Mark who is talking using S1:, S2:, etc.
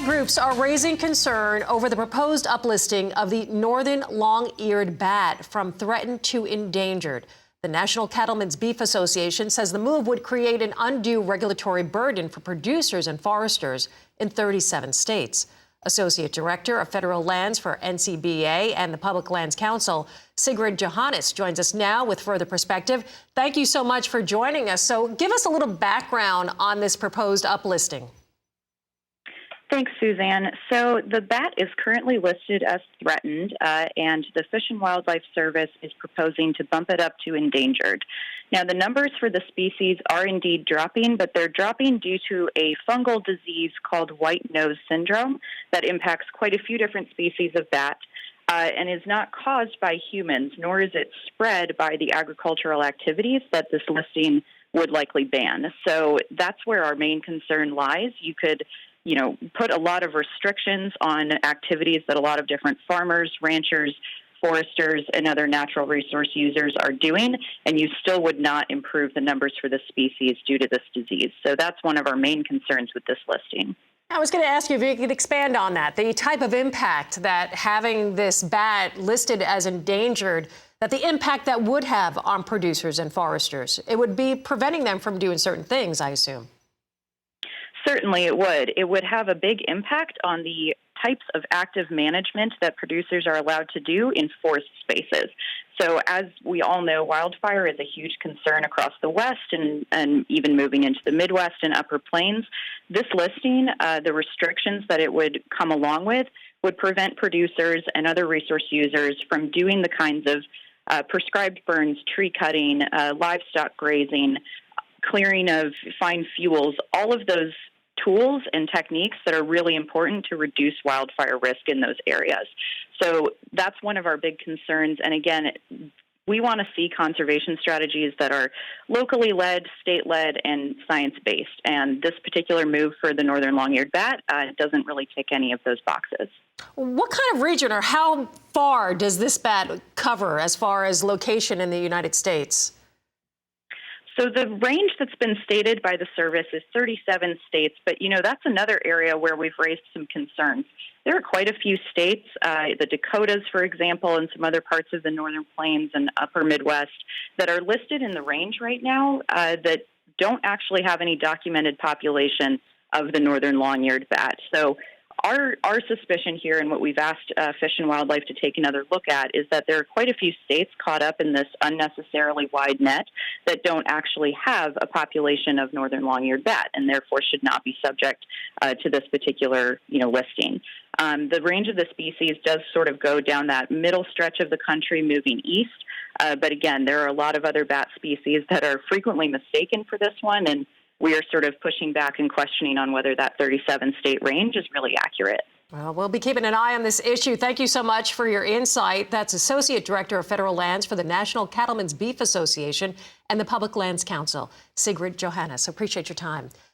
S1: Bat groups are raising concern over the proposed uplisting of the northern long-eared bat from threatened to endangered. The National Cattlemen's Beef Association says the move would create an undue regulatory burden for producers and foresters in 37 states. Associate Director of Federal Lands for NCBA and the Public Lands Council, Sigrid Johannes, joins us now with further perspective. Thank you so much for joining us. So give us a little background on this proposed uplisting.
S2: Thanks, Suzanne. So the bat is currently listed as threatened, and the Fish and Wildlife Service is proposing to bump it up to endangered. Now, the numbers for the species are indeed dropping, but they're dropping due to a fungal disease called white nose syndrome that impacts quite a few different species of bat and is not caused by humans, nor is it spread by the agricultural activities that this listing would likely ban. So that's where our main concern lies. You could put a lot of restrictions on activities that a lot of different farmers, ranchers, foresters, and other natural resource users are doing, and you still would not improve the numbers for the species due to this disease. So that's one of our main concerns with this listing.
S1: I was going to ask you if you could expand on that, the type of impact that having this bat listed as endangered, that the impact that would have on producers and foresters. It would be preventing them from doing certain things, I assume.
S2: Certainly it would. It would have a big impact on the types of active management that producers are allowed to do in forest spaces. So as we all know, wildfire is a huge concern across the West and even moving into the Midwest and Upper Plains. This listing, the restrictions that it would come along with, would prevent producers and other resource users from doing the kinds of prescribed burns, tree cutting, livestock grazing, clearing of fine fuels, all of those tools and techniques that are really important to reduce wildfire risk in those areas. So that's one of our big concerns. And again, we want to see conservation strategies that are locally led, state-led, and science-based. And this particular move for the northern long-eared bat doesn't really tick any of those boxes.
S1: What kind of region or how far does this bat cover as far as location in the United States?
S2: So the range that's been stated by the service is 37 states, but, that's another area where we've raised some concerns. There are quite a few states, the Dakotas, for example, and some other parts of the Northern Plains and Upper Midwest that are listed in the range right now that don't actually have any documented population of the northern long-eared bat. So our suspicion here and what we've asked Fish and Wildlife to take another look at is that there are quite a few states caught up in this unnecessarily wide net that don't actually have a population of northern long-eared bat and therefore should not be subject to this particular listing. The range of the species does sort of go down that middle stretch of the country moving east. But again, there are a lot of other bat species that are frequently mistaken for this one, and we are sort of pushing back and questioning on whether that 37-state range is really accurate.
S1: Well, we'll be keeping an eye on this issue. Thank you so much for your insight. That's Associate Director of Federal Lands for the National Cattlemen's Beef Association and the Public Lands Council, Sigrid Johannes. Appreciate your time.